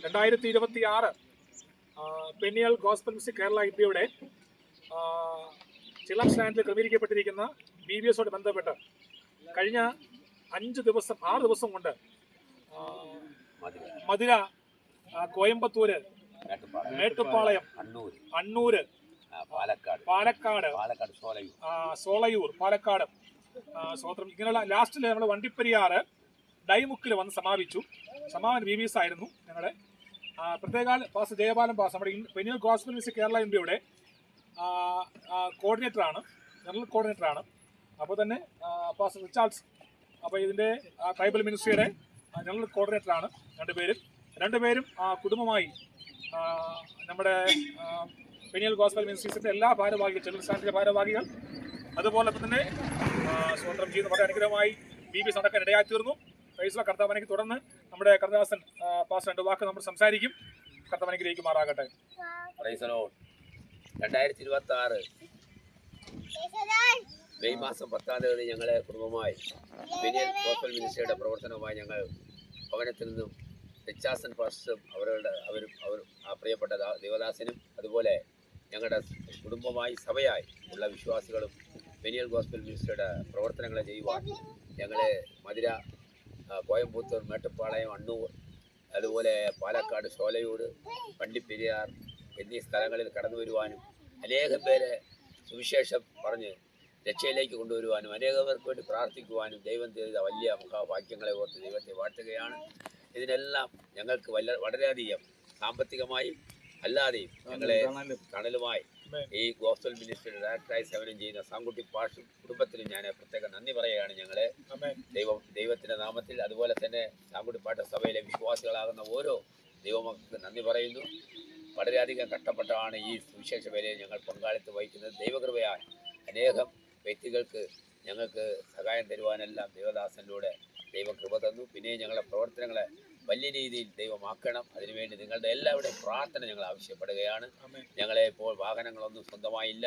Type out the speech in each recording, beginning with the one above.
2026 പെന്നിയൽ gospel music Kerala ഇന്ത്യയുടെ ചിലം സ്റ്റാൻഡിൽ ക്രമീകരിക്കപ്പെട്ടിരിക്കുന്ന BBSോട് ബന്ധപ്പെട്ട് കഴിഞ്ഞ 6 ദിവസം കൊണ്ട് മധുര, കോയമ്പത്തൂര്, മേട്ടുപ്പാളയം, അണ്ണൂര്, പാലക്കാട്, സോളയൂർ, പാലക്കാട്, സ്വോത്രം ഇങ്ങനെയുള്ള ലാസ്റ്റിൽ നമ്മൾ വണ്ടിപ്പെരിയാറ് ഡൈമുക്കിൽ വന്ന് സമാപിച്ചു. സമാപന BBS ആയിരുന്നു ഞങ്ങളുടെ പ്രത്യേകാൽ പാസ് ജയപാലൻ പാസ് നമ്മുടെ പെന്നിയൽ ഗോസ്പൽ മ്യൂസിക് കേരള ഇന്ത്യയുടെ കോർഡിനേറ്ററാണ്, ജനറൽ കോർഡിനേറ്ററാണ്. അപ്പോൾ തന്നെ പാസ് റിച്ചാർഡ്സ്, അപ്പോൾ ഇതിൻ്റെ ട്രൈബൽ മിനിസ്ട്രിയുടെ ജനറൽ കോർഡിനേറ്ററാണ്. രണ്ടുപേരും കുടുംബമായി നമ്മുടെ പെന്നിയൽ ഗോസ്പൽ മിനിസ്ട്രീസിൻ്റെ എല്ലാ ഭാരവാഹികൾ, ചിലർ സ്റ്റാൻഡിലെ ഭാരവാഹികൾ, അതുപോലെ തന്നെ സ്വതന്ത്രം ചെയ്യുന്ന വളരെ അനുഗ്രഹമായി BBS നടക്കാൻ ഇടയായി തീർന്നു. ഫൈസല കർത്താവനയ്ക്ക് തുടർന്ന് നമ്മുടെ കർദാസൻ പാസ് 2 വാക്ക് നമ്മൾ സംസാരിക്കും. കർത്താവനയ്ക്കിലേക്കുമാറാകട്ടെ. 2026 മെയ് മാസം 10-ാം തീയതി ഞങ്ങളെ കുടുംബമായി പെന്നിയൽ ഗോസ്പൽ മിനിസ്ട്രിയുടെ പ്രവർത്തനവുമായി ഞങ്ങൾ ഭവനത്തിൽ നിന്നും റിച്ചാസൻ പാസ്റ്ററും അവരും ആ പ്രിയപ്പെട്ട ദേവദാസനും അതുപോലെ ഞങ്ങളുടെ കുടുംബമായി സഭയായി ഉള്ള വിശ്വാസികളും പെന്നിയൽ ഗോസ്പൽ മിനിസ്ട്രിയുടെ പ്രവർത്തനങ്ങളെ ചെയ്യുവാൻ ഞങ്ങളെ മധുര, കോയമ്പത്തൂർ, മേട്ടുപ്പാളയം, അണ്ണൂർ, അതുപോലെ പാലക്കാട്, സോലയൂർ, വണ്ടിപ്പെരിയാർ എന്നീ സ്ഥലങ്ങളിൽ കടന്നു വരുവാനും അനേകം പേരെ സുവിശേഷം പറഞ്ഞ് രക്ഷയിലേക്ക് കൊണ്ടുവരുവാനും അനേകർക്ക് വേണ്ടി പ്രാർത്ഥിക്കുവാനും ദൈവം ചെയ്ത വലിയ മഹാഭാഗ്യങ്ങളെ ഓർത്ത് ദൈവത്തെ വാഴ്ത്തുകയാണ്. ഇതിനെല്ലാം ഞങ്ങൾക്ക് വളരെയധികം സാമ്പത്തികമായും അല്ലാതെയും ഞങ്ങളെ തണലുമായി ഈ ഗോസ്പൽ മിനിസ്ട്രിയുടെ ഡയറക്ടറായി സേവനം ചെയ്യുന്ന സാങ്കുട്ടി പാഷും കുടുംബത്തിനും ഞാൻ പ്രത്യേകം നന്ദി പറയുകയാണ്. ഞങ്ങളെ ദൈവത്തിൻ്റെ നാമത്തിൽ, അതുപോലെ തന്നെ സാങ്കുട്ടി പാട്ട് സഭയിലെ വിശ്വാസികളാകുന്ന ഓരോ ദൈവമക്കൾക്ക് നന്ദി പറയുന്നു. വളരെയധികം കഷ്ടപ്പെട്ടാണ് ഈ സുവിശേഷ വേലയിൽ ഞങ്ങൾ പങ്കാളിത്തം വഹിക്കുന്നത്. ദൈവകൃപയാൽ അനേകം വ്യക്തികൾക്ക് ഞങ്ങൾക്ക് സഹായം തരുവാനെല്ലാം ദേവദാസനിലൂടെ ദൈവം കൃപ തന്നു. പിന്നെ ഞങ്ങളുടെ പ്രവർത്തനങ്ങളെ വലിയ രീതിയിൽ ദൈവമാക്കണം. അതിനുവേണ്ടി നിങ്ങളുടെ എല്ലാവരുടെയും പ്രാർത്ഥന ഞങ്ങൾ ആവശ്യപ്പെടുകയാണ്. ഞങ്ങളെ ഇപ്പോൾ വാഹനങ്ങളൊന്നും സ്വന്തമായില്ല.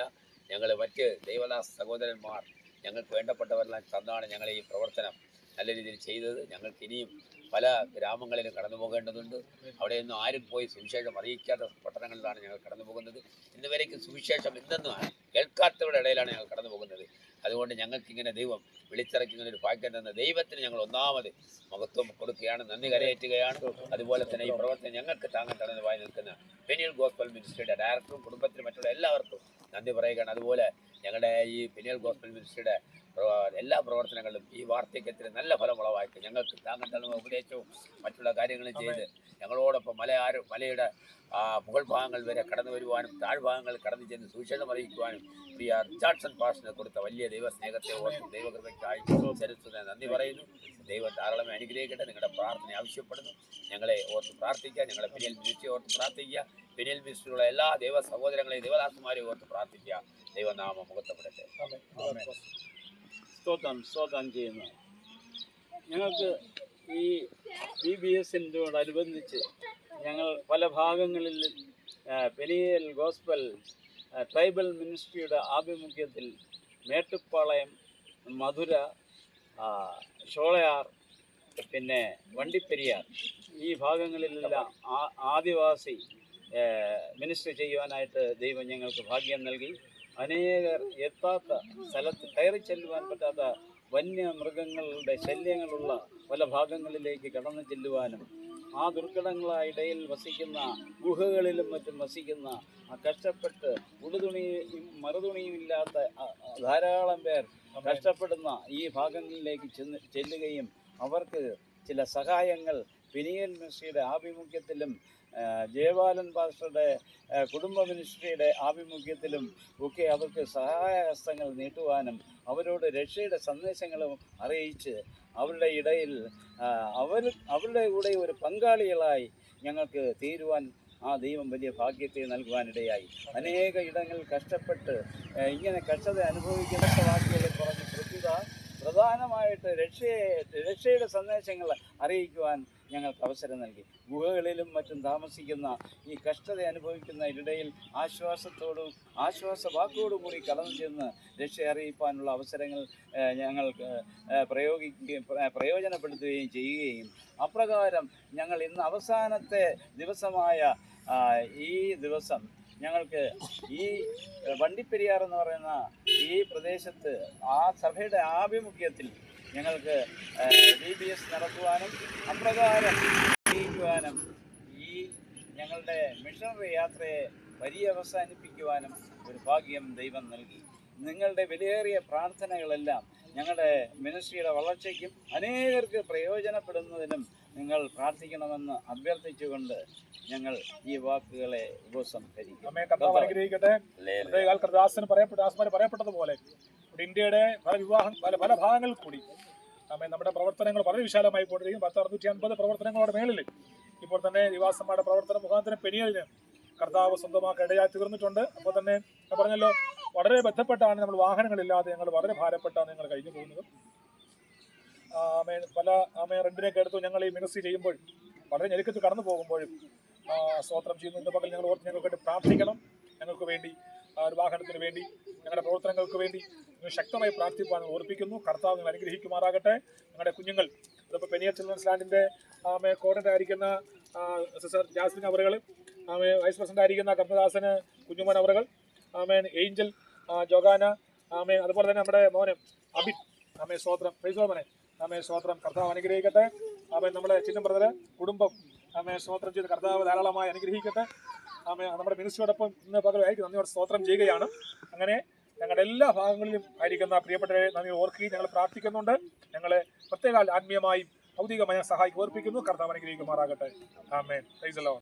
ഞങ്ങൾ മറ്റ് ദൈവദാസ സഹോദരന്മാർ ഞങ്ങൾക്ക് വേണ്ടപ്പെട്ടവരെല്ലാം തന്നാണ് ഞങ്ങൾ ഈ പ്രവർത്തനം നല്ല രീതിയിൽ ചെയ്തത്. ഞങ്ങൾക്ക് ഇനിയും പല ഗ്രാമങ്ങളിലും കടന്നു പോകേണ്ടതുണ്ട്. അവിടെയൊന്നും ആരും പോയി സുവിശേഷം അറിയിക്കാത്ത പട്ടണങ്ങളിലാണ് ഞങ്ങൾ കടന്നു പോകുന്നത്. ഇന്നുവരേക്കും സുവിശേഷം എന്തെന്നും കേൾക്കാത്തവരുടെ ഇടയിലാണ് ഞങ്ങൾ കടന്നു പോകുന്നത്. അതുകൊണ്ട് ഞങ്ങൾക്കിങ്ങനെ ദൈവം വിളിച്ചിറക്കുന്ന ഒരു ഭാഗ്യം തന്ന ദൈവത്തിന് ഞങ്ങൾ ഒന്നാമത് മഹത്വം കൊടുക്കുകയാണ്, നന്ദി കരയേറ്റുകയാണ്. അതുപോലെ തന്നെ ഈ പ്രവർത്തനം ഞങ്ങൾക്ക് താങ്ങാൻ തടഞ്ഞുമായി നിൽക്കുന്ന പെന്നിയൽ ഗോസ്പൽ മിനിസ്ട്രിയുടെ ഡയറക്ടറും കുടുംബത്തിനും മറ്റുള്ള എല്ലാവർക്കും നന്ദി പറയുകയാണ്. അതുപോലെ ഞങ്ങളുടെ ഈ പെന്നിയൽ ഗോസ്പൽ മിനിസ്ട്രിയുടെ എല്ലാ പ്രവർത്തനങ്ങളിലും ഈ വാർദ്ധക്യത്തിന് നല്ല ഫലം ഉളവാക്കി ഞങ്ങൾക്ക് താങ്ങാൻ തടഞ്ഞ ഉപദേശവും മറ്റുള്ള കാര്യങ്ങളും ചെയ്ത് ഞങ്ങളോടൊപ്പം മലയുടെ മുകൾ ഭാഗങ്ങൾ വരെ കടന്നു വരുവാനും താഴ്ഭാഗങ്ങളിൽ കടന്നു ചെന്ന് സുവിശേഷം അറിയിക്കുവാനും പ്രിയ റിച്ചാർഡ്സൺ പാസ്റ്ററിന് കൊടുത്ത വലിയ ദൈവസ്നേഹത്തെ ഓർത്ത് ദൈവകൃപയ്ക്കായി ചരിത്രത്തിന് നന്ദി പറയുന്നു. ദൈവം ധാരാളമായി അനുഗ്രഹിക്കട്ടെ. നിങ്ങളുടെ പ്രാർത്ഥന ആവശ്യപ്പെടുന്നു. ഞങ്ങളെ ഓർത്ത് പ്രാർത്ഥിക്കുക. ഞങ്ങളെ പെന്നിയൽ മിനിസ്ട്രി ഓർത്ത് പ്രാർത്ഥിക്കുക. പെന്നിയൽ മിനിസ്ട്രിയുള്ള എല്ലാ ദൈവ സഹോദരങ്ങളെയും ദൈവദാസന്മാരെയും ഓർത്ത് പ്രാർത്ഥിക്കുക. ദൈവനാമം മുഖത്തപ്പെടട്ടെ. സ്തോത്രം ചെയ്യുന്നു. ഞങ്ങൾക്ക് ഈ BBSനോടനുബന്ധിച്ച് ഞങ്ങൾ പല ഭാഗങ്ങളിൽ പെന്നിയൽ ഗോസ്പൽ ട്രൈബൽ മിനിസ്ട്രിയുടെ ആഭിമുഖ്യത്തിൽ മേട്ടുപ്പാളയം, മധുര, ഷോളയാർ, പിന്നെ വണ്ടിപ്പെരിയാർ ഈ ഭാഗങ്ങളിലെല്ലാം ആദിവാസി മിനിസ്ട്രി ചെയ്യുവാനായിട്ട് ദൈവം ഞങ്ങൾക്ക് ഭാഗ്യം നൽകി. അനേകർ എത്താത്ത സ്ഥലത്ത് കയറി ചെല്ലുവാൻ പറ്റാത്ത വന്യമൃഗങ്ങളുടെ ശല്യങ്ങളുള്ള പല ഭാഗങ്ങളിലേക്ക് കടന്നു ചെല്ലുവാനും ആ ദുർഘടങ്ങളായ ഇടയിൽ വസിക്കുന്ന ഗുഹകളിലും മറ്റും വസിക്കുന്ന കഷ്ടപ്പെട്ട് ഉടുതുണിയും മറുതുണിയും ഇല്ലാത്ത ധാരാളം പേർ കഷ്ടപ്പെടുന്ന ഈ ഭാഗങ്ങളിലേക്ക് ചെല്ലുകയും അവർക്ക് ചില സഹായങ്ങൾ പെന്നിയൽ മിനിസ്ട്രിയുടെ ആഭിമുഖ്യത്തിലും ജയപാലൻ പാസ്റ്ററുടെ കുടുംബ മിനിസ്ട്രിയുടെ ആഭിമുഖ്യത്തിലും ഒക്കെ അവർക്ക് സഹായഹസ്തങ്ങൾ നീട്ടുവാനും അവരോട് രക്ഷയുടെ സന്ദേശങ്ങളും അറിയിച്ച് അവരുടെ ഇടയിൽ അവരുടെ കൂടെ ഒരു പങ്കാളികളായി ഞങ്ങൾക്ക് തീരുവാൻ ആ ദൈവം വലിയ ഭാഗ്യത്തെ നൽകുവാനിടയായി. അനേക ഇടങ്ങളിൽ കഷ്ടപ്പെട്ട് ഇങ്ങനെ കഷ്ടത അനുഭവിക്കുന്ന വാക്കുകളിൽ പറഞ്ഞ് പ്രത്യുത പ്രധാനമായിട്ട് രക്ഷയുടെ സന്ദേശങ്ങൾ അറിയിക്കുവാൻ ഞങ്ങൾക്ക് അവസരം നൽകി. ഗുഹകളിലും മറ്റും താമസിക്കുന്ന ഈ കഷ്ടത അനുഭവിക്കുന്ന ഇടയിൽ ആശ്വാസവാക്കോടും കൂടി കടന്നു ചെന്ന് രക്ഷ അറിയിപ്പാനുള്ള അവസരങ്ങൾ ഞങ്ങൾക്ക് പ്രയോജനപ്പെടുത്തുകയും ചെയ്യുകയും അപ്രകാരം ഞങ്ങൾ ഇന്ന് അവസാനത്തെ ദിവസമായ ഈ ദിവസം ഞങ്ങൾക്ക് ഈ വണ്ടിപ്പെരിയാർ എന്ന് പറയുന്ന ഈ പ്രദേശത്ത് ആ സഭയുടെ ആഭിമുഖ്യത്തിൽ ഞങ്ങൾക്ക് DBS നടത്തുവാനും അപ്രകാരം ചെയ്യിക്കുവാനും ഈ ഞങ്ങളുടെ മിഷണറി യാത്രയെ പര്യവസാനിപ്പിക്കുവാനും ഒരു ഭാഗ്യം ദൈവം നൽകി. നിങ്ങളുടെ വിലയേറിയ പ്രാർത്ഥനകളെല്ലാം ഞങ്ങളുടെ മിനിസ്ട്രിയുടെ വളർച്ചയ്ക്കും അനേകർക്ക് പ്രയോജനപ്പെടുന്നതിനും നിങ്ങൾ പ്രാർത്ഥിക്കണമെന്ന് അഭ്യർത്ഥിച്ചുകൊണ്ട് ഞങ്ങൾ ഈ വാക്കുകളെ ഉപസംഹരിക്കും. കർത്താവ് അനുഗ്രഹിക്കട്ടെ. ദാസന് പറയപ്പെട്ടതുപോലെ ഇന്ത്യയുടെ പല ഭാഗങ്ങളിൽ കൂടി നമ്മുടെ പ്രവർത്തനങ്ങൾ വളരെ വിശാലമായി കൊണ്ടിരിക്കും. 650 പ്രവർത്തനങ്ങളുടെ മേളിൽ ഇപ്പോൾ തന്നെ ദിവാസന്മാരുടെ പ്രവർത്തന മുഖാന്തരം പെനിയലിന് കർത്താവ് സ്വന്തമാക്കി ഇടയായി തീർന്നിട്ടുണ്ട്. അപ്പോൾ തന്നെ പറഞ്ഞല്ലോ, വളരെ ബന്ധപ്പെട്ടാണ് നമ്മൾ വാഹനങ്ങളില്ലാതെ ഞങ്ങൾ വളരെ ഭാരപ്പെട്ടാണ് ഞങ്ങൾ കഴിഞ്ഞു പോകുന്നത്. പല റെന്റിനൊക്കെ എടുത്തു ഞങ്ങൾ ഈ മിനിസ്ട്രി ചെയ്യുമ്പോൾ വളരെ ഞെരുക്കത്തിൽ കടന്നു പോകുമ്പോഴും സ്തോത്രം ചെയ്യുന്നു. ഇന്ന് പകൽ ഞങ്ങൾ ഓർത്ത് ഞങ്ങൾക്ക് വേണ്ടി പ്രാർത്ഥിക്കണം. ഞങ്ങൾക്ക് വേണ്ടി ഒരു വാഹനത്തിന് വേണ്ടി ഞങ്ങളുടെ പ്രവർത്തനങ്ങൾക്ക് വേണ്ടി നിങ്ങൾ ശക്തമായി പ്രാർത്ഥിപ്പാൻ ഓർപ്പിക്കുന്നു. കർത്താവ് നിങ്ങൾ അനുഗ്രഹിക്കുമാറാകട്ടെ. ഞങ്ങളുടെ കുഞ്ഞുങ്ങൾ ഇതിപ്പോൾ പെനിയർ ചിൽഡ്രൻസ് ലാൻഡിൻ്റെ കോർഡിനേറ്റർ ആയിരിക്കുന്ന സിസ്റ്റർ ജാസ്മിൻ അവറുകൾ, വൈസ് പ്രസിഡന്റ് ആയിരിക്കുന്ന കർമ്മദാസന് കുഞ്ഞുമോൻ അവറുകൾ, ഏഞ്ചൽ ജോഗാന, അതുപോലെ തന്നെ നമ്മുടെ മോന് അബിൻ, സ്തോത്രം പ്രൈസോമനെ, സ്തോത്രം. കർത്താവ് അനുഗ്രഹിക്കട്ടെ. നമ്മുടെ ചിന്നം ബ്രദർ കുടുംബം സ്തോത്രം ചെയ്ത് കർത്താവ് ധാരാളമായി അനുഗ്രഹിക്കട്ടെ. നമ്മുടെ മിനിസ്ട്രിയോടൊപ്പം ഇന്ന് പകരമായിരിക്കും നന്ദിയോടെ സ്തോത്രം ചെയ്യുകയാണ്. അങ്ങനെ ഞങ്ങളുടെ എല്ലാ ഭാഗങ്ങളിലും ആയിരിക്കുന്ന പ്രിയപ്പെട്ടവരെ നന്ദി ഓർക്കുകയും ഞങ്ങൾ പ്രാർത്ഥിക്കുന്നുണ്ട്. ഞങ്ങളെ പ്രത്യേക ആത്മീയമായും ഭൗതികമായ സഹായിക്കും ഓർപ്പിക്കുന്നു. കർത്താവ് അനുഗ്രഹിക്കുമാറാകട്ടെ. ആമേൻ. Praise the Lord.